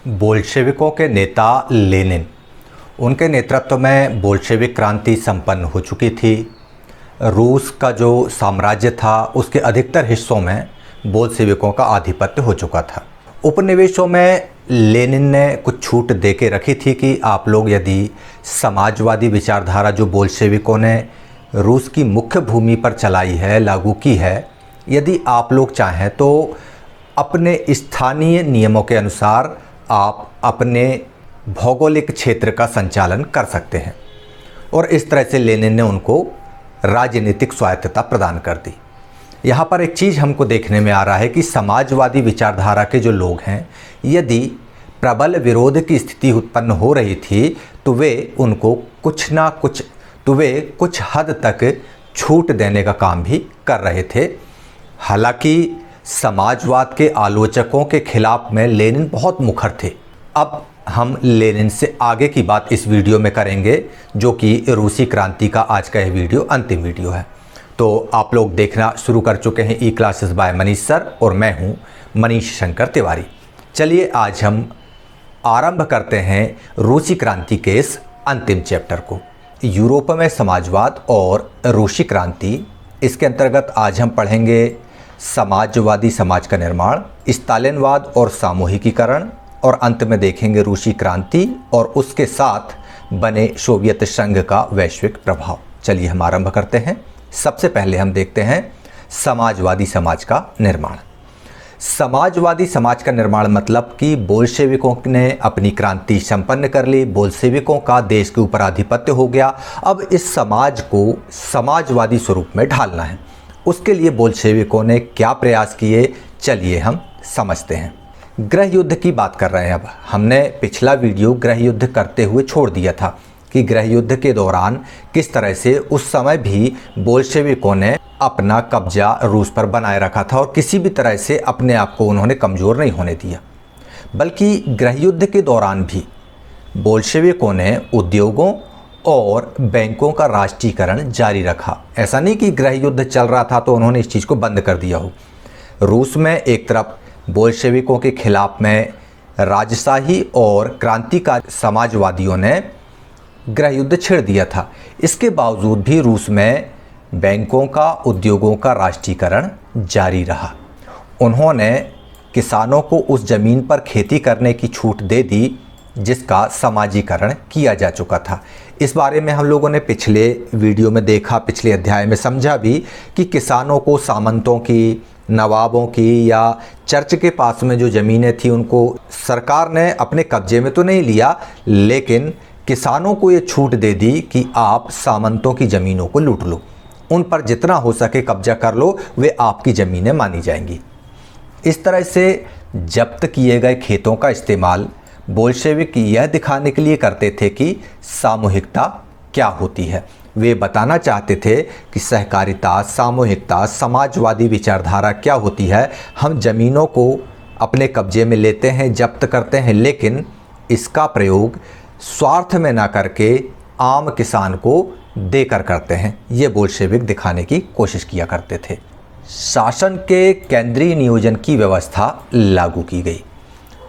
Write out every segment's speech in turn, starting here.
बोल्शेविकों के नेता लेनिन, उनके नेतृत्व में बोल्शेविक क्रांति संपन्न हो चुकी थी। रूस का जो साम्राज्य था उसके अधिकतर हिस्सों में बोल्शेविकों का आधिपत्य हो चुका था। उपनिवेशों में लेनिन ने कुछ छूट दे के रखी थी कि आप लोग यदि समाजवादी विचारधारा जो बोल्शेविकों ने रूस की मुख्य भूमि पर चलाई है, लागू की है, यदि आप लोग चाहें तो अपने स्थानीय नियमों के अनुसार आप अपने भौगोलिक क्षेत्र का संचालन कर सकते हैं। और इस तरह से लेनिन ने उनको राजनीतिक स्वायत्तता प्रदान कर दी। यहाँ पर एक चीज़ हमको देखने में आ रहा है कि समाजवादी विचारधारा के जो लोग हैं, यदि प्रबल विरोध की स्थिति उत्पन्न हो रही थी तो वे उनको कुछ हद तक छूट देने का काम भी कर रहे थे। हालांकि समाजवाद के आलोचकों के खिलाफ में लेनिन बहुत मुखर थे। अब हम लेनिन से आगे की बात इस वीडियो में करेंगे, जो कि रूसी क्रांति का आज का यह वीडियो अंतिम वीडियो है। तो आप लोग देखना शुरू कर चुके हैं ई क्लासेस बाय मनीष सर, और मैं हूं मनीष शंकर तिवारी। चलिए आज हम आरंभ करते हैं रूसी क्रांति के इस अंतिम चैप्टर को, यूरोप में समाजवाद और रूसी क्रांति। इसके अंतर्गत आज हम पढ़ेंगे समाजवादी समाज का निर्माण, स्टालिनवाद और सामूहिकीकरण, और अंत में देखेंगे रूसी क्रांति और उसके साथ बने सोवियत संघ का वैश्विक प्रभाव। चलिए हम आरंभ करते हैं। सबसे पहले हम देखते हैं समाजवादी समाज का निर्माण। समाजवादी समाज का निर्माण मतलब कि बोल्शेविकों ने अपनी क्रांति संपन्न कर ली, बोल्शेविकों का देश के ऊपर आधिपत्य हो गया। अब इस समाज को समाजवादी स्वरूप में ढालना है। उसके लिए बोल्शेविकों ने क्या प्रयास किए, चलिए हम समझते हैं। गृह युद्ध की बात कर रहे हैं। अब हमने पिछला वीडियो गृह युद्ध करते हुए छोड़ दिया था कि गृह युद्ध के दौरान किस तरह से उस समय भी बोल्शेविकों ने अपना कब्जा रूस पर बनाए रखा था और किसी भी तरह से अपने आप को उन्होंने कमज़ोर नहीं होने दिया। बल्कि गृह युद्ध के दौरान भी बोल्शेविकों ने उद्योगों और बैंकों का राष्ट्रीयकरण जारी रखा। ऐसा नहीं कि गृह युद्ध चल रहा था तो उन्होंने इस चीज़ को बंद कर दिया हो। रूस में एक तरफ बोल्शेविकों के खिलाफ में राजशाही और क्रांतिकारी समाजवादियों ने गृह युद्ध छेड़ दिया था। इसके बावजूद भी रूस में बैंकों का, उद्योगों का राष्ट्रीयकरण जारी रहा। उन्होंने किसानों को उस ज़मीन पर खेती करने की छूट दे दी जिसका समाजीकरण किया जा चुका था। इस बारे में हम लोगों ने पिछले वीडियो में देखा, पिछले अध्याय में समझा भी कि किसानों को सामंतों की, नवाबों की या चर्च के पास में जो ज़मीनें थी उनको सरकार ने अपने कब्जे में तो नहीं लिया, लेकिन किसानों को ये छूट दे दी कि आप सामंतों की ज़मीनों को लूट लो, उन पर जितना हो सके कब्जा कर लो, वे आपकी ज़मीनें मानी जाएंगी। इस तरह से जब्त किए गए खेतों का इस्तेमाल बोल्शेविक यह दिखाने के लिए करते थे कि सामूहिकता क्या होती है। वे बताना चाहते थे कि सहकारिता, सामूहिकता, समाजवादी विचारधारा क्या होती है। हम ज़मीनों को अपने कब्जे में लेते हैं, जब्त करते हैं, लेकिन इसका प्रयोग स्वार्थ में ना करके आम किसान को देकर करते हैं। ये बोल्शेविक दिखाने की कोशिश किया करते थे। शासन के केंद्रीय नियोजन की व्यवस्था लागू की गई।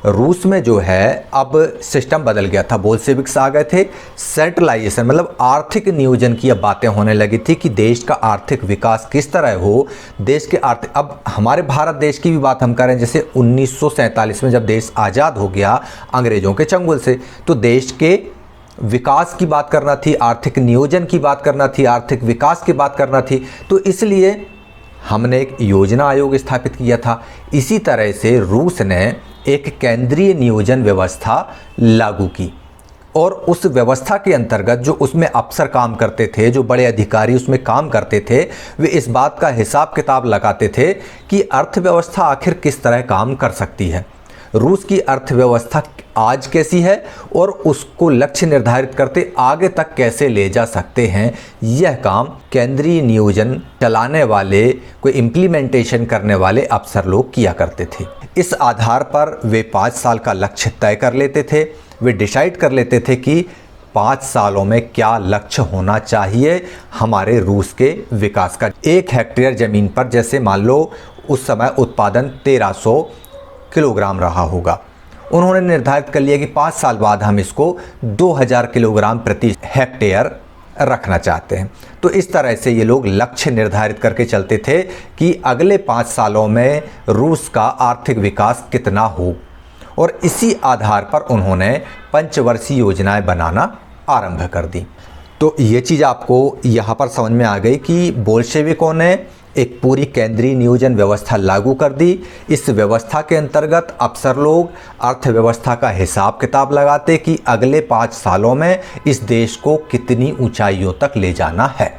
रूस में जो है अब सिस्टम बदल गया था। बोल्शेविक्स आ गए थे, सेंट्रलाइजेशन मतलब आर्थिक नियोजन की अब बातें होने लगी थी कि देश का आर्थिक विकास किस तरह हो। देश के आर्थिक, अब हमारे भारत देश की भी बात हम करें, जैसे 1947 में जब देश आज़ाद हो गया अंग्रेज़ों के चंगुल से, तो देश के विकास की बात करना थी, आर्थिक नियोजन की बात करना थी, आर्थिक विकास की बात करना थी। तो इसलिए हमने एक योजना आयोग स्थापित किया था। इसी तरह से रूस ने एक केंद्रीय नियोजन व्यवस्था लागू की और उस व्यवस्था के अंतर्गत जो उसमें अफसर काम करते थे, जो बड़े अधिकारी उसमें काम करते थे, वे इस बात का हिसाब किताब लगाते थे कि अर्थव्यवस्था आखिर किस तरह काम कर सकती है, रूस की अर्थव्यवस्था आज कैसी है और उसको लक्ष्य निर्धारित करते आगे तक कैसे ले जा सकते हैं। यह काम केंद्रीय नियोजन चलाने वाले, कोई इम्प्लीमेंटेशन करने वाले अफसर लोग किया करते थे। इस आधार पर वे 5 साल का लक्ष्य तय कर लेते थे। वे डिसाइड कर लेते थे कि 5 सालों में क्या लक्ष्य होना चाहिए हमारे रूस के विकास का। 1 हेक्टेयर ज़मीन पर जैसे मान लो उस समय उत्पादन 1300 किलोग्राम रहा होगा उन्होंने निर्धारित कर लिया कि 5 साल बाद हम इसको 2000 किलोग्राम प्रति हेक्टेयर रखना चाहते हैं। तो इस तरह से ये लोग लक्ष्य निर्धारित करके चलते थे कि अगले 5 सालों में रूस का आर्थिक विकास कितना हो, और इसी आधार पर उन्होंने पंचवर्षीय योजनाएं बनाना आरंभ कर दी। तो ये चीज़ आपको यहाँ पर समझ में आ गई कि बोल्शेविकों ने एक पूरी केंद्रीय नियोजन व्यवस्था लागू कर दी। इस व्यवस्था के अंतर्गत अफसर लोग अर्थव्यवस्था का हिसाब किताब लगाते कि अगले 5 सालों में इस देश को कितनी ऊंचाइयों तक ले जाना है,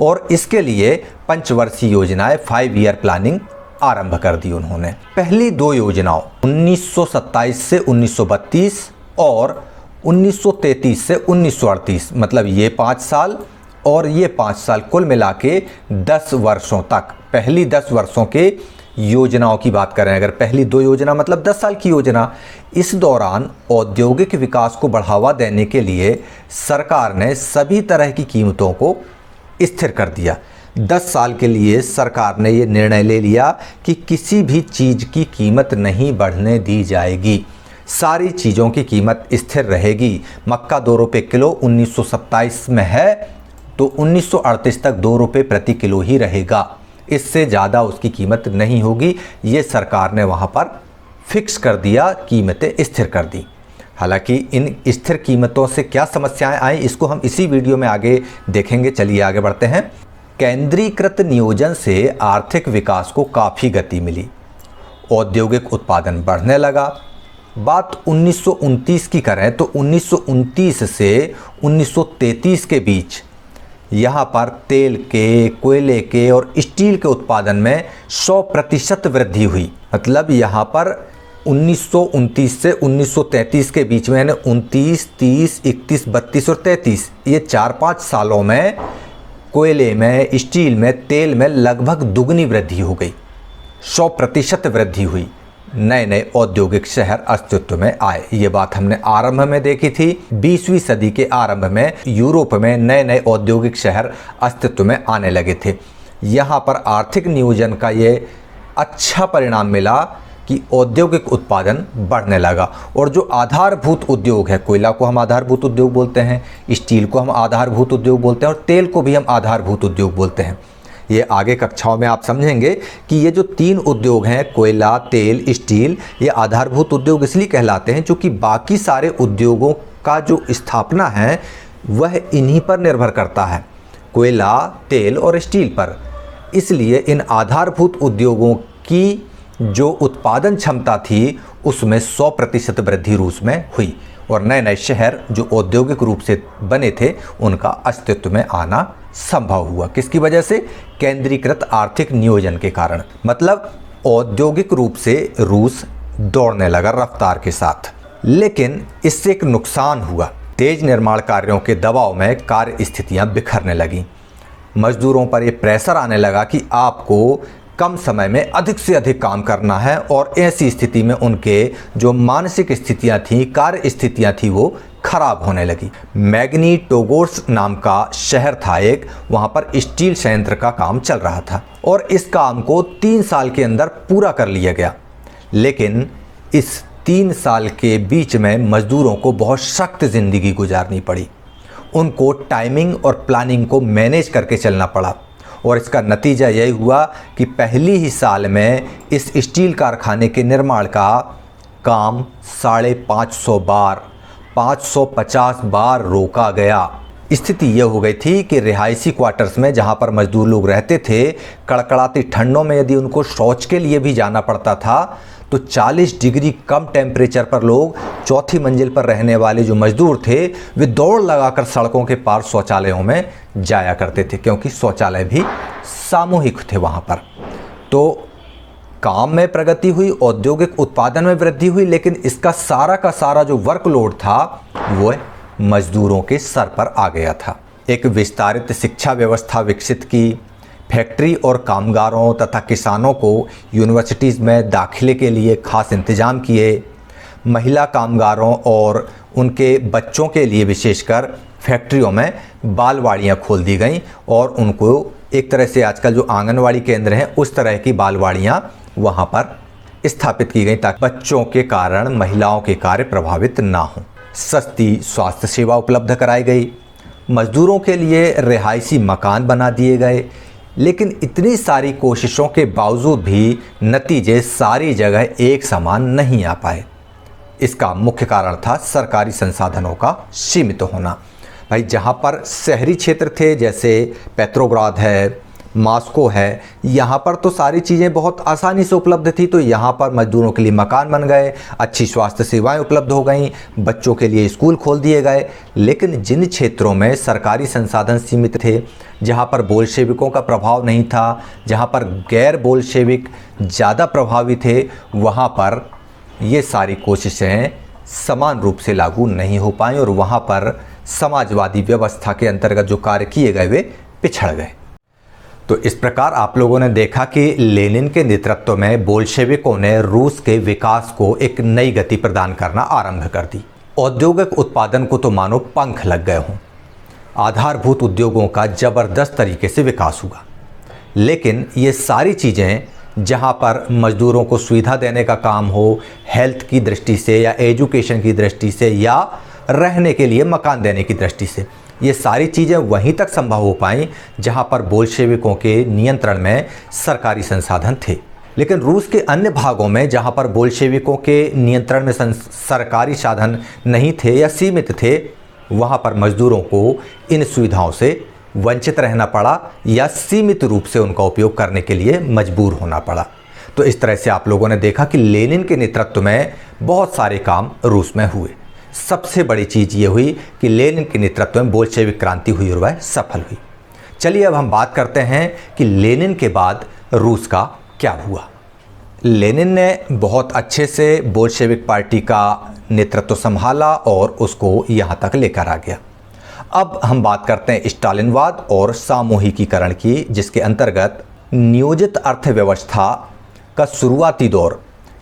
और इसके लिए पंचवर्षीय योजनाएं 5 ईयर प्लानिंग आरंभ कर दी उन्होंने। पहली 2 योजनाओं 1927 से 1932 और 1933 से 1938, मतलब ये 5 साल और ये 5 साल, कुल मिला के 10 वर्षों तक, पहली 10 वर्षों के योजनाओं की बात करें अगर, पहली 2 योजना मतलब 10 साल की योजना। इस दौरान औद्योगिक विकास को बढ़ावा देने के लिए सरकार ने सभी तरह की कीमतों को स्थिर कर दिया। 10 साल के लिए सरकार ने ये निर्णय ले लिया कि किसी भी चीज़ की कीमत नहीं बढ़ने दी जाएगी, सारी चीज़ों की कीमत स्थिर रहेगी। मक्का 2 रुपये किलो 1927 में है, तो 1938 तक 2 रुपये प्रति किलो ही रहेगा, इससे ज़्यादा उसकी कीमत नहीं होगी। ये सरकार ने वहाँ पर फिक्स कर दिया, कीमतें स्थिर कर दी। हालांकि इन स्थिर कीमतों से क्या समस्याएं आई, इसको हम इसी वीडियो में आगे देखेंगे। चलिए आगे बढ़ते हैं। केंद्रीकृत नियोजन से आर्थिक विकास को काफ़ी गति मिली, औद्योगिक उत्पादन बढ़ने लगा। बात 1929 की करें तो 1929 से 1933 के बीच यहाँ पर तेल के, कोयले के और स्टील के उत्पादन में 100% वृद्धि हुई। मतलब यहाँ पर 1929 से 1933 के बीच में, यानी 29, 30, 31, 32 और 33, ये 4-5 सालों में कोयले में, स्टील में, तेल में लगभग दुगनी वृद्धि हो गई, 100% वृद्धि हुई। नए नए औद्योगिक शहर अस्तित्व में आए। ये बात हमने आरंभ में देखी थी। 20वीं सदी के आरंभ में यूरोप में नए नए औद्योगिक शहर अस्तित्व में आने लगे थे। यहाँ पर आर्थिक नियोजन का ये अच्छा परिणाम मिला कि औद्योगिक उत्पादन बढ़ने लगा, और जो आधारभूत उद्योग है, कोयला को हम आधारभूत उद्योग बोलते हैं, स्टील को हम आधारभूत उद्योग बोलते हैं, और तेल को भी हम आधारभूत उद्योग बोलते हैं। ये आगे कक्षाओं में आप समझेंगे कि ये जो 3 उद्योग हैं, कोयला, तेल, स्टील, ये आधारभूत उद्योग इसलिए कहलाते हैं क्योंकि बाकी सारे उद्योगों का जो स्थापना है वह इन्हीं पर निर्भर करता है, कोयला, तेल और स्टील पर। इसलिए इन आधारभूत उद्योगों की जो उत्पादन क्षमता थी उसमें 100% वृद्धि रूस में हुई, और नए नए शहर जो औद्योगिक रूप से बने थे उनका अस्तित्व में आना संभव हुआ। किसकी वजह से? केंद्रीकृत आर्थिक नियोजन के कारण। मतलब औद्योगिक रूप से रूस दौड़ने लगा रफ्तार के साथ। लेकिन इससे एक नुकसान हुआ। तेज निर्माण कार्यों के दबाव में कार्य स्थितियां बिखरने लगीं। मजदूरों पर यह प्रेशर आने लगा कि आपको कम समय में अधिक से अधिक काम करना है, और ऐसी स्थिति में उनके जो मानसिक स्थितियां थी, कार्य स्थितियां थी, वो खराब होने लगी। मैग्निटोगोर्स्क नाम का शहर था एक, वहां पर स्टील संयंत्र का काम चल रहा था, और इस काम को 3 साल के अंदर पूरा कर लिया गया। लेकिन इस 3 साल के बीच में मजदूरों को बहुत सख्त जिंदगी गुजारनी पड़ी। उनको टाइमिंग और प्लानिंग को मैनेज करके चलना पड़ा, और इसका नतीजा यही हुआ कि पहली ही साल में इस स्टील कारखाने के निर्माण का काम 550 बार, 550 बार रोका गया। स्थिति यह हो गई थी कि रिहायशी क्वार्टर्स में जहां पर मजदूर लोग रहते थे, कड़कड़ाती ठंडों में यदि उनको शौच के लिए भी जाना पड़ता था तो 40 डिग्री कम टेम्परेचर पर लोग 4थी मंजिल पर रहने वाले जो मजदूर थे वे दौड़ लगाकर सड़कों के पार शौचालयों में जाया करते थे, क्योंकि शौचालय भी सामूहिक थे वहाँ पर। तो काम में प्रगति हुई, औद्योगिक उत्पादन में वृद्धि हुई, लेकिन इसका सारा का सारा जो वर्कलोड था वो मजदूरों के सर पर आ गया था। एक विस्तारित शिक्षा व्यवस्था विकसित की, फैक्ट्री और कामगारों तथा किसानों को यूनिवर्सिटीज़ में दाखिले के लिए खास इंतजाम किए। महिला कामगारों और उनके बच्चों के लिए विशेषकर फैक्ट्रियों में बालवाड़ियाँ खोल दी गईं, और उनको एक तरह से आजकल जो आंगनवाड़ी केंद्र हैं उस तरह की बालवाड़ियाँ वहाँ पर स्थापित की गई ताकि बच्चों के कारण महिलाओं के कार्य प्रभावित ना हों। सस्ती स्वास्थ्य सेवा उपलब्ध कराई गई, मजदूरों के लिए रिहायशी मकान बना दिए गए। लेकिन इतनी सारी कोशिशों के बावजूद भी नतीजे सारी जगह एक समान नहीं आ पाए। इसका मुख्य कारण था सरकारी संसाधनों का सीमित होना। भाई जहाँ पर शहरी क्षेत्र थे, जैसे पेट्रोग्राद है, मॉस्को है, यहाँ पर तो सारी चीज़ें बहुत आसानी से उपलब्ध थी। तो यहाँ पर मजदूरों के लिए मकान बन गए, अच्छी स्वास्थ्य सेवाएं उपलब्ध हो गईं, बच्चों के लिए स्कूल खोल दिए गए। लेकिन जिन क्षेत्रों में सरकारी संसाधन सीमित थे, जहाँ पर बोल्शेविकों का प्रभाव नहीं था, जहाँ पर गैर बोल्शेविक ज़्यादा प्रभावी थे, वहाँ पर ये सारी कोशिशें समान रूप से लागू नहीं हो पाई और वहाँ पर समाजवादी व्यवस्था के अंतर्गत जो कार्य किए गए वे पिछड़ गए। तो इस प्रकार आप लोगों ने देखा कि लेनिन के नेतृत्व में बोल्शेविकों ने रूस के विकास को एक नई गति प्रदान करना आरंभ कर दी। औद्योगिक उत्पादन को तो मानो पंख लग गए हों। आधारभूत उद्योगों का जबरदस्त तरीके से विकास हुआ। लेकिन ये सारी चीज़ें जहाँ पर मजदूरों को सुविधा देने का काम हो, हेल्थ की दृष्टि से या एजुकेशन की दृष्टि से या रहने के लिए मकान देने की दृष्टि से, ये सारी चीज़ें वहीं तक संभव हो पाई जहाँ पर बोल्शेविकों के नियंत्रण में सरकारी संसाधन थे। लेकिन रूस के अन्य भागों में जहाँ पर बोल्शेविकों के नियंत्रण में सरकारी साधन नहीं थे या सीमित थे, वहाँ पर मजदूरों को इन सुविधाओं से वंचित रहना पड़ा या सीमित रूप से उनका उपयोग करने के लिए मजबूर होना पड़ा। तो इस तरह से आप लोगों ने देखा कि लेनिन के नेतृत्व में बहुत सारे काम रूस में हुए। सबसे बड़ी चीज़ ये हुई कि लेनिन के नेतृत्व में बोल्शेविक क्रांति हुई और वह सफल हुई। चलिए अब हम बात करते हैं कि लेनिन के बाद रूस का क्या हुआ। लेनिन ने बहुत अच्छे से बोल्शेविक पार्टी का नेतृत्व संभाला और उसको यहाँ तक लेकर आ गया। अब हम बात करते हैं स्टालिनवाद और सामूहिकीकरण की, जिसके अंतर्गत नियोजित अर्थव्यवस्था का शुरुआती दौर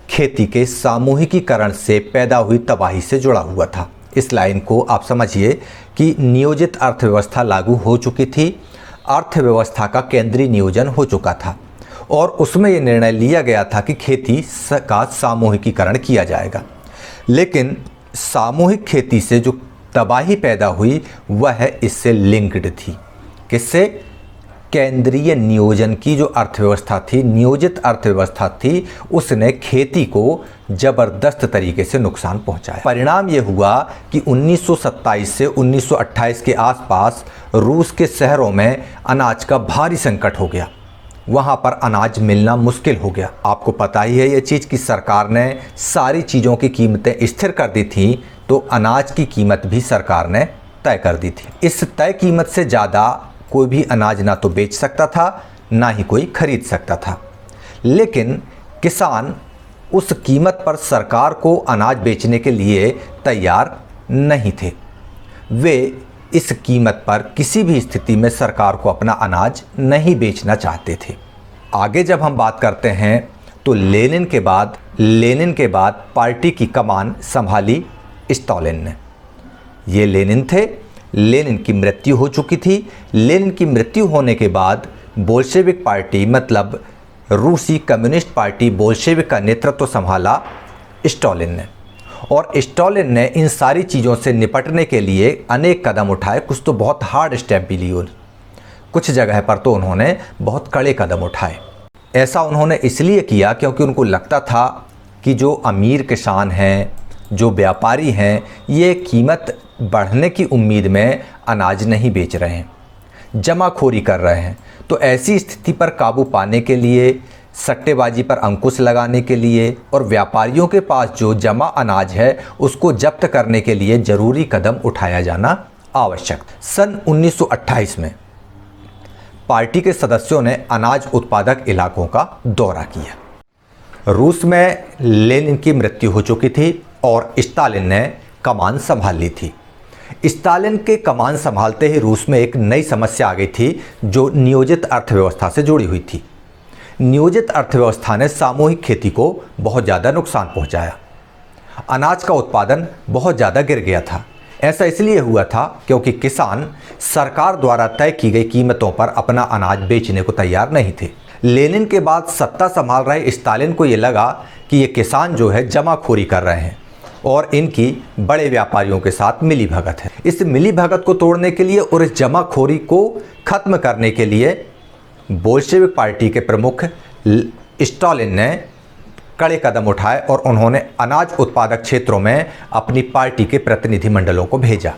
खेती के सामूहिकीकरण से पैदा हुई तबाही से जुड़ा हुआ था। इस लाइन को आप समझिए कि नियोजित अर्थव्यवस्था लागू हो चुकी थी, अर्थव्यवस्था का केंद्रीय नियोजन हो चुका था और उसमें यह निर्णय लिया गया था कि खेती का सामूहिकीकरण किया जाएगा। लेकिन सामूहिक खेती से जो तबाही पैदा हुई वह इससे लिंक्ड थी। किससे? केंद्रीय नियोजन की जो अर्थव्यवस्था थी, नियोजित अर्थव्यवस्था थी, उसने खेती को जबरदस्त तरीके से नुकसान पहुंचाया। परिणाम यह हुआ कि 1927 से 1928 के आसपास रूस के शहरों में अनाज का भारी संकट हो गया। वहां पर अनाज मिलना मुश्किल हो गया। आपको पता ही है ये चीज़ कि सरकार ने सारी चीज़ों की कीमतें स्थिर कर दी थी, तो अनाज की कीमत भी सरकार ने तय कर दी थी। इस तय कीमत से ज़्यादा कोई भी अनाज ना तो बेच सकता था, ना ही कोई खरीद सकता था। लेकिन किसान उस कीमत पर सरकार को अनाज बेचने के लिए तैयार नहीं थे। वे इस कीमत पर किसी भी स्थिति में सरकार को अपना अनाज नहीं बेचना चाहते थे। आगे जब हम बात करते हैं तो लेनिन के बाद पार्टी की कमान संभाली स्टालिन ने। ये लेनिन थे, लेनिन की मृत्यु हो चुकी थी। लेनिन की मृत्यु होने के बाद बोल्शेविक पार्टी मतलब रूसी कम्युनिस्ट पार्टी बोल्शेविक का नेतृत्व संभाला स्टालिन ने। और स्टालिन ने इन सारी चीज़ों से निपटने के लिए अनेक कदम उठाए। कुछ तो बहुत हार्ड स्टेप भी लिए, कुछ जगह पर तो उन्होंने बहुत कड़े कदम उठाए। ऐसा उन्होंने इसलिए किया क्योंकि उनको लगता था कि जो अमीर किसान हैं, जो व्यापारी हैं, ये कीमत बढ़ने की उम्मीद में अनाज नहीं बेच रहे हैं, जमाखोरी कर रहे हैं। तो ऐसी स्थिति पर काबू पाने के लिए, सट्टेबाजी पर अंकुश लगाने के लिए और व्यापारियों के पास जो जमा अनाज है उसको जब्त करने के लिए ज़रूरी कदम उठाया जाना आवश्यक। सन 1928 में पार्टी के सदस्यों ने अनाज उत्पादक इलाकों का दौरा किया। रूस में लेनिन की मृत्यु हो चुकी थी और स्टालिन ने कमान संभाल ली थी। स्टालिन के कमान संभालते ही रूस में एक नई समस्या आ गई थी जो नियोजित अर्थव्यवस्था से जुड़ी हुई थी। नियोजित अर्थव्यवस्था ने सामूहिक खेती को बहुत ज़्यादा नुकसान पहुंचाया। अनाज का उत्पादन बहुत ज़्यादा गिर गया था। ऐसा इसलिए हुआ था क्योंकि किसान सरकार द्वारा तय की गई कीमतों पर अपना अनाज बेचने को तैयार नहीं थे। लेनिन के बाद सत्ता संभाल रहे स्टालिन को ये लगा कि ये किसान जो है जमाखोरी कर रहे हैं और इनकी बड़े व्यापारियों के साथ मिलीभगत है। इस मिलीभगत को तोड़ने के लिए और इस जमाखोरी को खत्म करने के लिए बोल्शेविक पार्टी के प्रमुख स्टालिन ने कड़े कदम उठाए और उन्होंने अनाज उत्पादक क्षेत्रों में अपनी पार्टी के प्रतिनिधिमंडलों को भेजा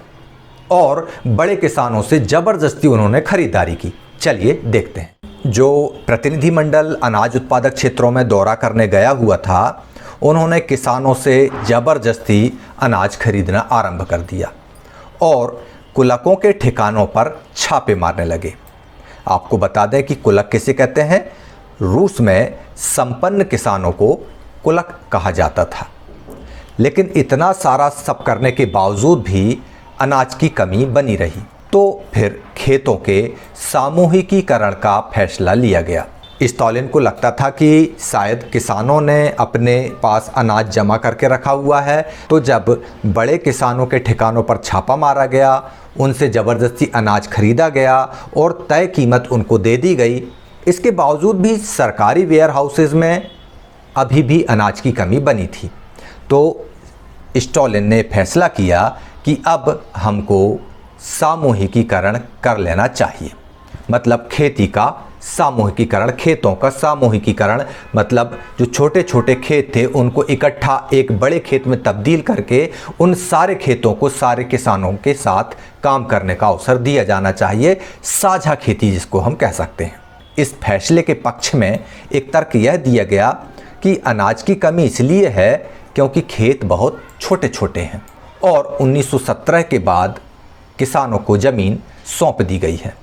और बड़े किसानों से जबरदस्ती उन्होंने खरीदारी की। चलिए देखते हैं। जो प्रतिनिधिमंडल अनाज उत्पादक क्षेत्रों में दौरा करने गया हुआ था, उन्होंने किसानों से जबरदस्ती अनाज खरीदना आरंभ कर दिया और कुलकों के ठिकानों पर छापे मारने लगे। आपको बता दें कि कुलक किसे कहते हैं। रूस में संपन्न किसानों को कुलक कहा जाता था। लेकिन इतना सारा सब करने के बावजूद भी अनाज की कमी बनी रही, तो फिर खेतों के सामूहिकीकरण का फैसला लिया गया। स्टालिन को लगता था कि शायद किसानों ने अपने पास अनाज जमा करके रखा हुआ है, तो जब बड़े किसानों के ठिकानों पर छापा मारा गया, उनसे ज़बरदस्ती अनाज खरीदा गया और तय कीमत उनको दे दी गई, इसके बावजूद भी सरकारी वेयर हाउसेज़ में अभी भी अनाज की कमी बनी थी। तो स्टालिन ने फैसला किया कि अब हमको सामूहिकीकरण कर लेना चाहिए। मतलब खेती का सामूहिकीकरण, खेतों का सामूहिकीकरण, मतलब जो छोटे छोटे खेत थे उनको इकट्ठा एक बड़े खेत में तब्दील करके उन सारे खेतों को सारे किसानों के साथ काम करने का अवसर दिया जाना चाहिए। साझा खेती जिसको हम कह सकते हैं। इस फैसले के पक्ष में एक तर्क यह दिया गया कि अनाज की कमी इसलिए है क्योंकि खेत बहुत छोटे छोटे हैं और 1917 के बाद किसानों को ज़मीन सौंप दी गई है।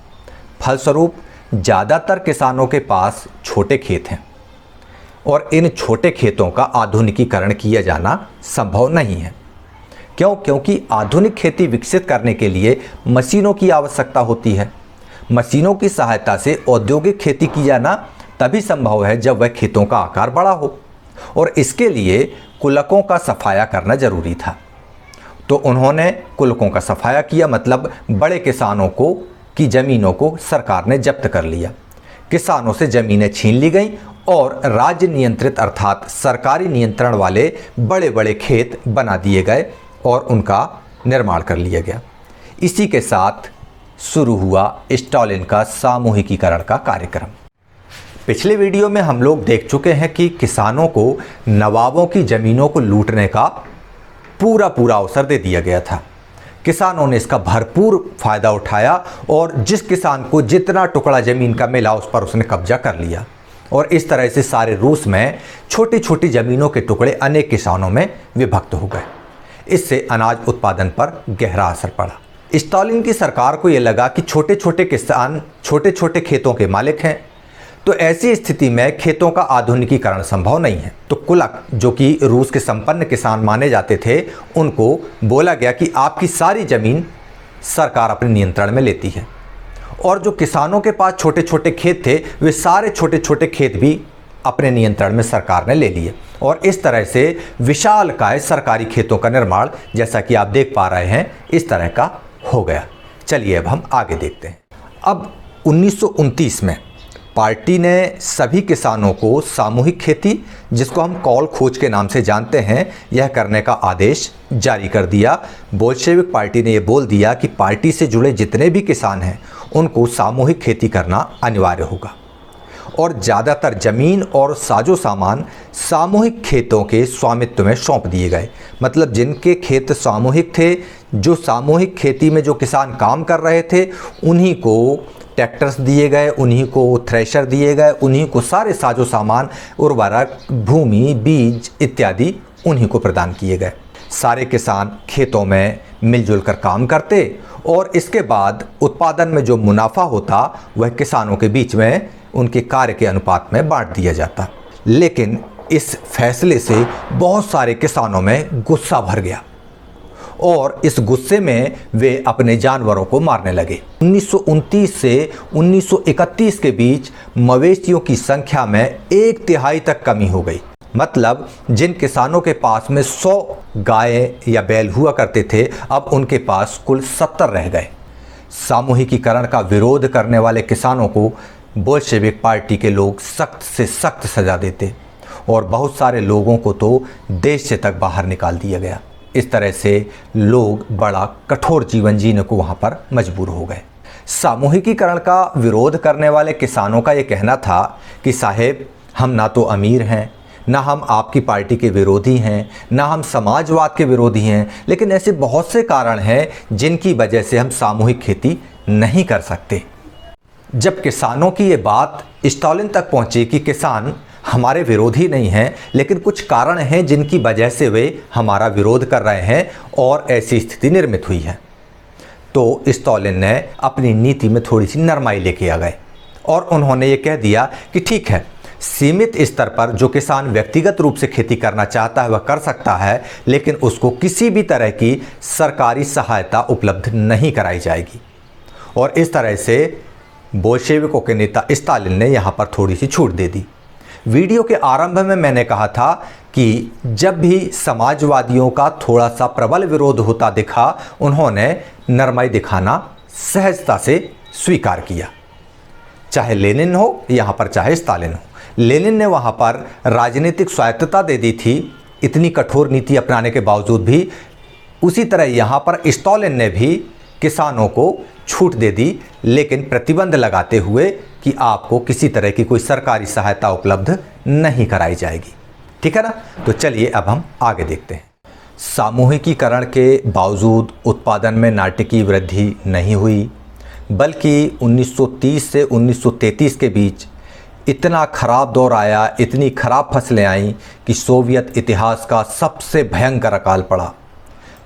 फलस्वरूप ज़्यादातर किसानों के पास छोटे खेत हैं और इन छोटे खेतों का आधुनिकीकरण किया जाना संभव नहीं है। क्योंकि आधुनिक खेती विकसित करने के लिए मशीनों की आवश्यकता होती है। मशीनों की सहायता से औद्योगिक खेती की जाना तभी संभव है जब वह खेतों का आकार बड़ा हो और इसके लिए कुलकों का सफाया करना जरूरी था। तो उन्होंने कुलकों का सफाया किया, मतलब बड़े किसानों को की ज़मीनों को सरकार ने जब्त कर लिया। किसानों से ज़मीनें छीन ली गईं और राज्य नियंत्रित अर्थात सरकारी नियंत्रण वाले बड़े बड़े खेत बना दिए गए और उनका निर्माण कर लिया गया। इसी के साथ शुरू हुआ स्टालिन का सामूहिकीकरण का कार्यक्रम। पिछले वीडियो में हम लोग देख चुके हैं कि किसानों को नवाबों की ज़मीनों को लूटने का पूरा अवसर दे दिया गया था। किसानों ने इसका भरपूर फ़ायदा उठाया और जिस किसान को जितना टुकड़ा ज़मीन का मिला उस पर उसने कब्जा कर लिया और इस तरह से सारे रूस में छोटी छोटी ज़मीनों के टुकड़े अनेक किसानों में विभक्त हो गए। इससे अनाज उत्पादन पर गहरा असर पड़ा। स्टालिन की सरकार को यह लगा कि छोटे छोटे किसान छोटे छोटे खेतों के मालिक हैं, तो ऐसी स्थिति में खेतों का आधुनिकीकरण संभव नहीं है। तो कुलक, जो कि रूस के संपन्न किसान माने जाते थे, उनको बोला गया कि आपकी सारी ज़मीन सरकार अपने नियंत्रण में लेती है और जो किसानों के पास छोटे छोटे खेत थे वे सारे छोटे छोटे खेत भी अपने नियंत्रण में सरकार ने ले लिए और इस तरह से विशालकाय सरकारी खेतों का निर्माण, जैसा कि आप देख पा रहे हैं, इस तरह का हो गया। चलिए अब हम आगे देखते हैं। अब 1929 में पार्टी ने सभी किसानों को सामूहिक खेती, जिसको हम कौल खोज के नाम से जानते हैं, यह करने का आदेश जारी कर दिया। बोल्शेविक पार्टी ने यह बोल दिया कि पार्टी से जुड़े जितने भी किसान हैं उनको सामूहिक खेती करना अनिवार्य होगा और ज़्यादातर ज़मीन और साजो सामान सामूहिक खेतों के स्वामित्व में सौंप दिए गए। मतलब जिनके खेत सामूहिक थे, जो सामूहिक खेती में जो किसान काम कर रहे थे, उन्हीं को ट्रैक्टर्स दिए गए, उन्हीं को थ्रेशर दिए गए, उन्हीं को सारे साजो सामान, उर्वरक, भूमि, बीज इत्यादि उन्हीं को प्रदान किए गए। सारे किसान खेतों में मिलजुल कर काम करते और इसके बाद उत्पादन में जो मुनाफा होता वह किसानों के बीच में उनके कार्य के अनुपात में बांट दिया जाता। लेकिन इस फैसले से बहुत सारे किसानों में गुस्सा भर गया और इस गुस्से में वे अपने जानवरों को मारने लगे। 1929 से 1931 के बीच मवेशियों की संख्या में 1/3 तक कमी हो गई। मतलब जिन किसानों के पास में 100 गायें या बैल हुआ करते थे, अब उनके पास कुल 70 रह गए। सामूहिकीकरण का विरोध करने वाले किसानों को बोल्शेविक पार्टी के लोग सख्त से सख्त सज़ा देते और बहुत सारे लोगों को तो देश से तक बाहर निकाल दिया गया। इस तरह से लोग बड़ा कठोर जीवन जीने को वहाँ पर मजबूर हो गए। सामूहिकीकरण का विरोध करने वाले किसानों का ये कहना था कि साहेब, हम ना तो अमीर हैं, ना हम आपकी पार्टी के विरोधी हैं, ना हम समाजवाद के विरोधी हैं, लेकिन ऐसे बहुत से कारण हैं जिनकी वजह से हम सामूहिक खेती नहीं कर सकते। जब किसानों की ये बात स्टालिन तक पहुंची कि किसान हमारे विरोधी नहीं हैं, लेकिन कुछ कारण हैं जिनकी वजह से वे हमारा विरोध कर रहे हैं और ऐसी स्थिति निर्मित हुई है, तो स्टालिन ने अपनी नीति में थोड़ी सी नरमाई लेके आ गए और उन्होंने ये कह दिया कि ठीक है, सीमित स्तर पर जो किसान व्यक्तिगत रूप से खेती करना चाहता है वह कर सकता है, लेकिन उसको किसी भी तरह की सरकारी सहायता उपलब्ध नहीं कराई जाएगी। और इस तरह से बोल्शेविकों के नेता स्टालिन ने यहाँ पर थोड़ी सी छूट दे दी। वीडियो के आरंभ में मैंने कहा था कि जब भी समाजवादियों का थोड़ा सा प्रबल विरोध होता दिखा, उन्होंने नरमाई दिखाना सहजता से स्वीकार किया। चाहे लेनिन हो यहाँ पर, चाहे स्टालिन हो। लेनिन ने वहाँ पर राजनीतिक स्वायत्तता दे दी थी इतनी कठोर नीति अपनाने के बावजूद भी। उसी तरह यहाँ पर स्टालिन ने भी किसानों को छूट दे दी, लेकिन प्रतिबंध लगाते हुए कि आपको किसी तरह की कोई सरकारी सहायता उपलब्ध नहीं कराई जाएगी। ठीक है ना। तो चलिए अब हम आगे देखते हैं। सामूहिकीकरण के बावजूद उत्पादन में नाटकीय वृद्धि नहीं हुई, बल्कि 1930 से 1933 के बीच इतना खराब दौर आया, इतनी खराब फसलें आईं कि सोवियत इतिहास का सबसे भयंकर अकाल पड़ा।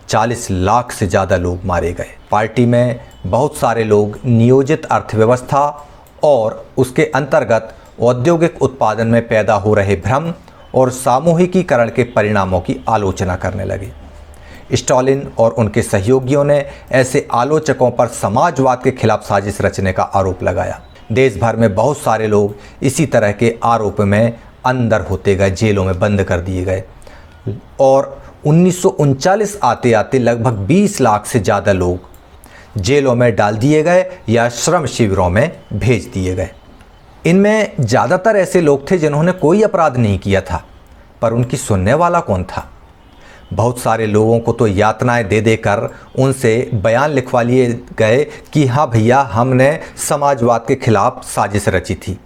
40 लाख से ज़्यादा लोग मारे गए। पार्टी में बहुत सारे लोग नियोजित अर्थव्यवस्था और उसके अंतर्गत औद्योगिक उत्पादन में पैदा हो रहे भ्रम और सामूहिकीकरण के परिणामों की आलोचना करने लगे। स्टालिन और उनके सहयोगियों ने ऐसे आलोचकों पर समाजवाद के खिलाफ साजिश रचने का आरोप लगाया। देश भर में बहुत सारे लोग इसी तरह के आरोप में अंदर होते गए, जेलों में बंद कर दिए गए और 1939 आते आते लगभग 20 लाख से ज़्यादा लोग जेलों में डाल दिए गए या श्रम शिविरों में भेज दिए गए। इनमें ज़्यादातर ऐसे लोग थे जिन्होंने कोई अपराध नहीं किया था, पर उनकी सुनने वाला कौन था। बहुत सारे लोगों को तो यातनाएं दे देकर उनसे बयान लिखवा लिए गए कि हाँ भैया, हमने समाजवाद के खिलाफ साजिश रची थी,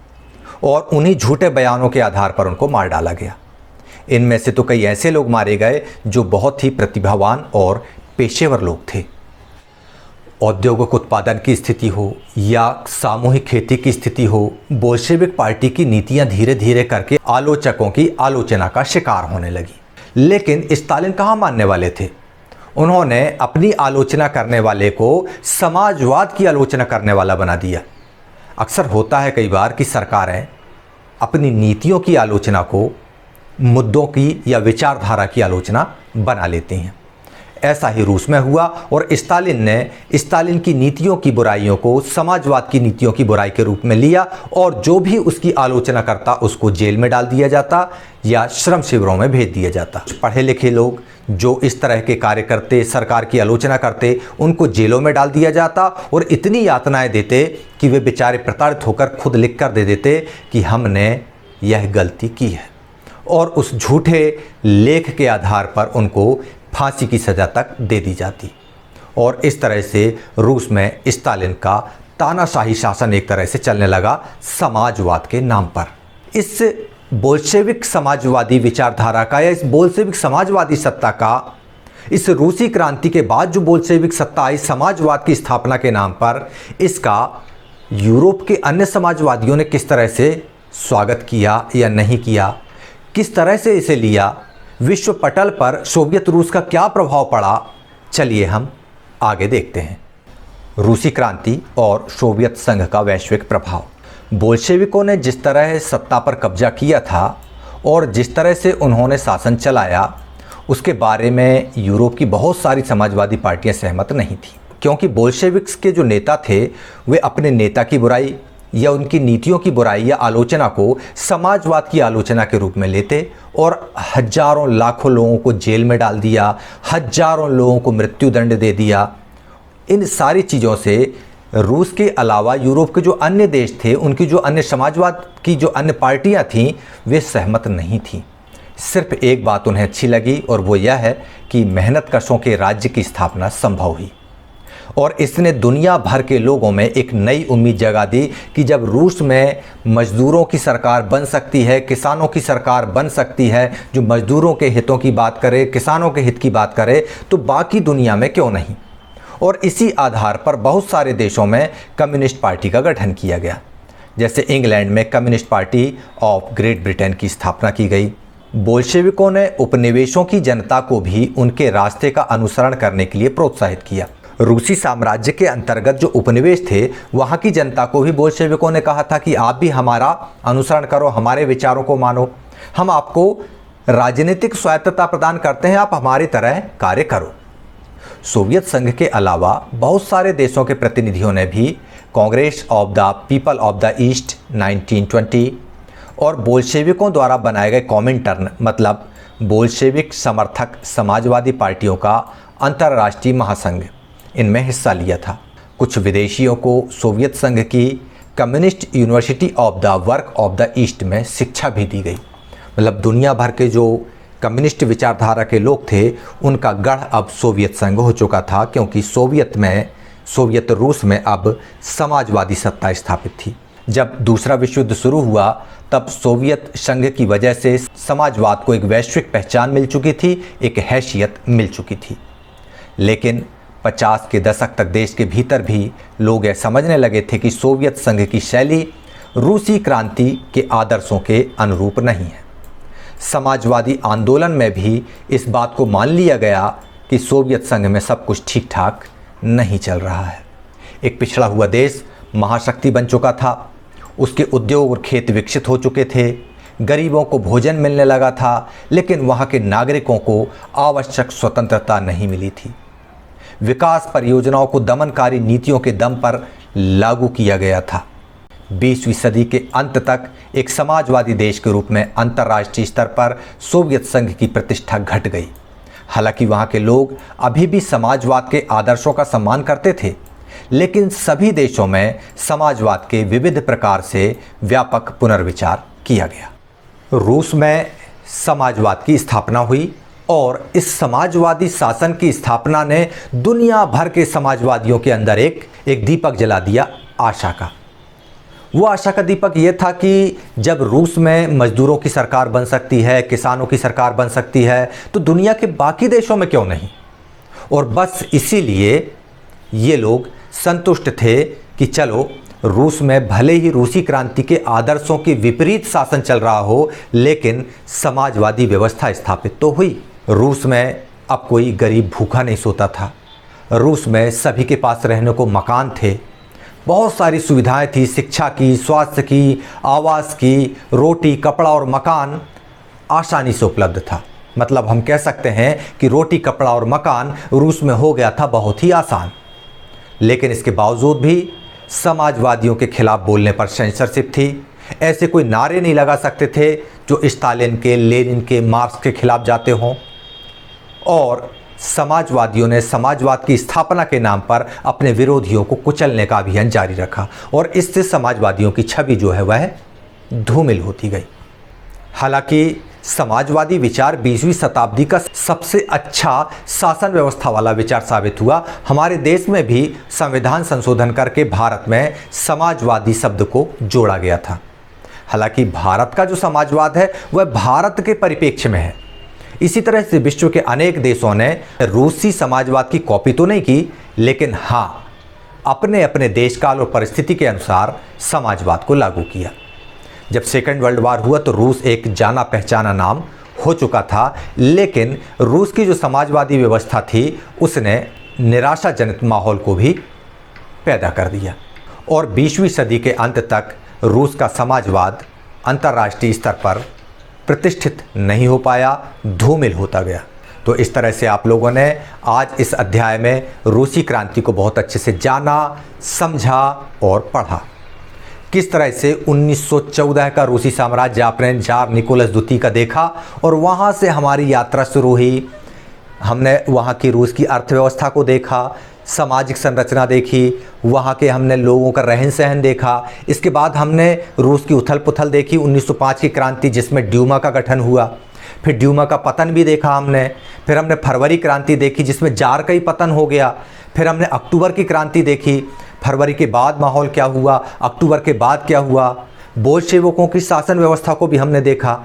और उन्हीं झूठे बयानों के आधार पर उनको मार डाला गया। इनमें से तो कई ऐसे लोग मारे गए जो बहुत ही प्रतिभावान और पेशेवर लोग थे। औद्योगिक उत्पादन की स्थिति हो या सामूहिक खेती की स्थिति हो, बोल्शेविक पार्टी की नीतियां धीरे धीरे करके आलोचकों की आलोचना का शिकार होने लगी। लेकिन स्टालिन कहाँ मानने वाले थे। उन्होंने अपनी आलोचना करने वाले को समाजवाद की आलोचना करने वाला बना दिया। अक्सर होता है कई बार कि सरकारें अपनी नीतियों की आलोचना को मुद्दों की या विचारधारा की आलोचना बना लेती हैं। ऐसा ही रूस में हुआ और स्टालिन की नीतियों की बुराइयों को समाजवाद की नीतियों की बुराई के रूप में लिया और जो भी उसकी आलोचना करता उसको जेल में डाल दिया जाता या श्रम शिविरों में भेज दिया जाता। पढ़े लिखे लोग जो इस तरह के कार्य करते, सरकार की आलोचना करते, उनको जेलों में डाल दिया जाता और इतनी यातनाएं देते कि वे बेचारे प्रताड़ित होकर खुद लिख कर दे देते कि हमने यह गलती की है, और उस झूठे लेख के आधार पर उनको फांसी की सज़ा तक दे दी जाती। और इस तरह से रूस में स्टालिन का तानाशाही शासन एक तरह से चलने लगा समाजवाद के नाम पर। इस बोल्शेविक समाजवादी विचारधारा का या इस बोल्शेविक समाजवादी सत्ता का, इस रूसी क्रांति के बाद जो बोल्शेविक सत्ता आई समाजवाद की स्थापना के नाम पर, इसका यूरोप के अन्य समाजवादियों ने किस तरह से स्वागत किया या नहीं किया, किस तरह से इसे लिया, विश्व पटल पर सोवियत रूस का क्या प्रभाव पड़ा, चलिए हम आगे देखते हैं। रूसी क्रांति और सोवियत संघ का वैश्विक प्रभाव। बोल्शेविकों ने जिस तरह सत्ता पर कब्जा किया था और जिस तरह से उन्होंने शासन चलाया, उसके बारे में यूरोप की बहुत सारी समाजवादी पार्टियां सहमत नहीं थीं, क्योंकि बोल्शेविक्स के जो नेता थे वे अपने नेता की बुराई या उनकी नीतियों की बुराई या आलोचना को समाजवाद की आलोचना के रूप में लेते और हजारों लाखों लोगों को जेल में डाल दिया, हजारों लोगों को मृत्युदंड दे दिया। इन सारी चीज़ों से रूस के अलावा यूरोप के जो अन्य देश थे, उनकी जो अन्य समाजवाद की जो अन्य पार्टियां थीं, वे सहमत नहीं थीं। सिर्फ एक बात उन्हें अच्छी लगी और वो यह है कि मेहनतकशों के राज्य की स्थापना संभव हुई। और इसने दुनिया भर के लोगों में एक नई उम्मीद जगा दी कि जब रूस में मजदूरों की सरकार बन सकती है, किसानों की सरकार बन सकती है, जो मजदूरों के हितों की बात करे, किसानों के हित की बात करे, तो बाकी दुनिया में क्यों नहीं। और इसी आधार पर बहुत सारे देशों में कम्युनिस्ट पार्टी का गठन किया गया। जैसे इंग्लैंड में communist party of great Britain की स्थापना की गई। बोल्शेविकों ने उपनिवेशों की जनता को भी उनके रास्ते का अनुसरण करने के लिए प्रोत्साहित किया। रूसी साम्राज्य के अंतर्गत जो उपनिवेश थे, वहाँ की जनता को भी बोल्शेविकों ने कहा था कि आप भी हमारा अनुसरण करो, हमारे विचारों को मानो, हम आपको राजनीतिक स्वायत्तता प्रदान करते हैं, आप हमारी तरह कार्य करो। सोवियत संघ के अलावा बहुत सारे देशों के प्रतिनिधियों ने भी Congress of the people of the east 1920 और बोल्शेविकों द्वारा बनाए गए कॉमिंटर्न, मतलब बोल्शेविक समर्थक समाजवादी पार्टियों का अंतर्राष्ट्रीय महासंघ, इनमें हिस्सा लिया था। कुछ विदेशियों को सोवियत संघ की communist university of the work of the east में शिक्षा भी दी गई। मतलब दुनिया भर के जो कम्युनिस्ट विचारधारा के लोग थे, उनका गढ़ अब सोवियत संघ हो चुका था, क्योंकि सोवियत रूस में अब समाजवादी सत्ता स्थापित थी। जब दूसरा विश्व युद्ध शुरू हुआ, तब सोवियत संघ की वजह से समाजवाद को एक वैश्विक पहचान मिल चुकी थी, एक हैसियत मिल चुकी थी। लेकिन 50 के दशक तक देश के भीतर भी लोग यह समझने लगे थे कि सोवियत संघ की शैली रूसी क्रांति के आदर्शों के अनुरूप नहीं है। समाजवादी आंदोलन में भी इस बात को मान लिया गया कि सोवियत संघ में सब कुछ ठीक ठाक नहीं चल रहा है। एक पिछड़ा हुआ देश महाशक्ति बन चुका था, उसके उद्योग और खेत विकसित हो चुके थे, गरीबों को भोजन मिलने लगा था, लेकिन वहाँ के नागरिकों को आवश्यक स्वतंत्रता नहीं मिली थी। विकास परियोजनाओं को दमनकारी नीतियों के दम पर लागू किया गया था। 20वीं सदी के अंत तक एक समाजवादी देश के रूप में अंतर्राष्ट्रीय स्तर पर सोवियत संघ की प्रतिष्ठा घट गई। हालांकि वहाँ के लोग अभी भी समाजवाद के आदर्शों का सम्मान करते थे, लेकिन सभी देशों में समाजवाद के विविध प्रकार से व्यापक पुनर्विचार किया गया। रूस में समाजवाद की स्थापना हुई और इस समाजवादी शासन की स्थापना ने दुनिया भर के समाजवादियों के अंदर एक दीपक जला दिया, आशा का। वो आशा का दीपक ये था कि जब रूस में मजदूरों की सरकार बन सकती है, किसानों की सरकार बन सकती है, तो दुनिया के बाकी देशों में क्यों नहीं। और बस इसीलिए ये लोग संतुष्ट थे कि चलो, रूस में भले ही रूसी क्रांति के आदर्शों के विपरीत शासन चल रहा हो, लेकिन समाजवादी व्यवस्था स्थापित तो हुई। रूस में अब कोई गरीब भूखा नहीं सोता था। रूस में सभी के पास रहने को मकान थे, बहुत सारी सुविधाएं थी, शिक्षा की, स्वास्थ्य की, आवास की, रोटी, कपड़ा और मकान आसानी से उपलब्ध था। मतलब हम कह सकते हैं कि रोटी, कपड़ा और मकान रूस में हो गया था बहुत ही आसान। लेकिन इसके बावजूद भी समाजवादियों के खिलाफ बोलने पर सेंसरशिप थी। ऐसे कोई नारे नहीं लगा सकते थे जो स्टालिन के, लेनिन के, मार्क्स के खिलाफ जाते हों। और समाजवादियों ने समाजवाद की स्थापना के नाम पर अपने विरोधियों को कुचलने का अभियान जारी रखा और इससे समाजवादियों की छवि जो है वह धूमिल होती गई। हालांकि समाजवादी विचार 20वीं शताब्दी का सबसे अच्छा शासन व्यवस्था वाला विचार साबित हुआ। हमारे देश में भी संविधान संशोधन करके भारत में समाजवादी शब्द को जोड़ा गया था। हालांकि भारत का जो समाजवाद है वह भारत के परिप्रेक्ष्य में है। इसी तरह से विश्व के अनेक देशों ने रूसी समाजवाद की कॉपी तो नहीं की, लेकिन हाँ, अपने अपने देश काल और परिस्थिति के अनुसार समाजवाद को लागू किया। जब सेकेंड वर्ल्ड वार हुआ तो रूस एक जाना पहचाना नाम हो चुका था, लेकिन रूस की जो समाजवादी व्यवस्था थी उसने निराशाजनक माहौल को भी पैदा कर दिया और 20वीं सदी के अंत तक रूस का समाजवाद अंतर्राष्ट्रीय स्तर पर प्रतिष्ठित नहीं हो पाया, धूमिल होता गया। तो इस तरह से आप लोगों ने आज इस अध्याय में रूसी क्रांति को बहुत अच्छे से जाना, समझा और पढ़ा। किस तरह से 1914 का रूसी साम्राज्य आपने जार निकोलस द्वितीय का देखा और वहाँ से हमारी यात्रा शुरू हुई हमने वहाँ की रूस की अर्थव्यवस्था को देखा, सामाजिक संरचना देखी, वहाँ के हमने लोगों का रहन सहन देखा। इसके बाद हमने रूस की उथल पुथल देखी, 1905 की क्रांति जिसमें ड्यूमा का गठन हुआ, फिर ड्यूमा का पतन भी देखा हमने, फिर हमने फरवरी क्रांति देखी जिसमें जार का ही पतन हो गया, फिर हमने अक्टूबर की क्रांति देखी, फरवरी के बाद माहौल क्या हुआ, अक्टूबर के बाद क्या हुआ, बोल्शेविकों की शासन व्यवस्था को भी हमने देखा।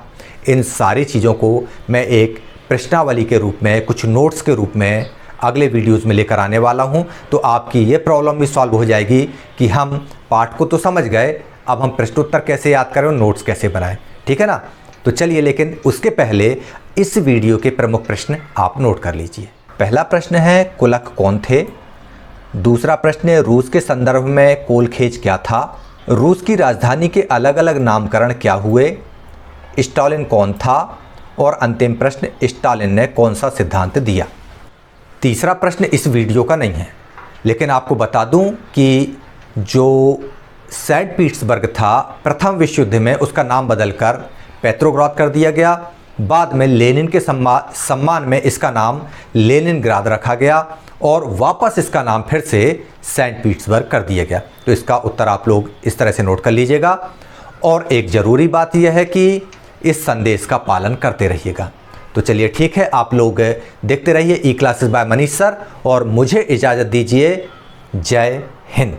इन सारी चीज़ों को मैं एक प्रश्नावली के रूप में, कुछ नोट्स के रूप में अगले वीडियोज़ में लेकर आने वाला हूं, तो आपकी ये प्रॉब्लम भी सॉल्व हो जाएगी कि हम पाठ को तो समझ गए, अब हम प्रश्नोत्तर कैसे याद करें और नोट्स कैसे बनाएं। ठीक है ना? तो चलिए, लेकिन उसके पहले इस वीडियो के प्रमुख प्रश्न आप नोट कर लीजिए। पहला प्रश्न है, कुलक कौन थे? दूसरा प्रश्न है, रूस के संदर्भ में कोलखेज क्या था? रूस की राजधानी के अलग अलग नामकरण क्या हुए? स्टालिन कौन था? और अंतिम प्रश्न, स्टालिन ने कौन सा सिद्धांत दिया? तीसरा प्रश्न इस वीडियो का नहीं है, लेकिन आपको बता दूं कि जो सेंट पीटर्सबर्ग था प्रथम विश्व युद्ध में, उसका नाम बदलकर पेट्रोग्राद कर दिया गया। बाद में लेनिन के सम्मान में इसका नाम लेनिनग्राद रखा गया और वापस इसका नाम फिर से सेंट पीटर्सबर्ग कर दिया गया। तो इसका उत्तर आप लोग इस तरह से नोट कर लीजिएगा। और एक ज़रूरी बात यह है कि इस संदेश का पालन करते रहिएगा। तो चलिए ठीक है, आप लोग देखते रहिए ई क्लासेस बाय मनीष सर, और मुझे इजाज़त दीजिए। जय हिंद।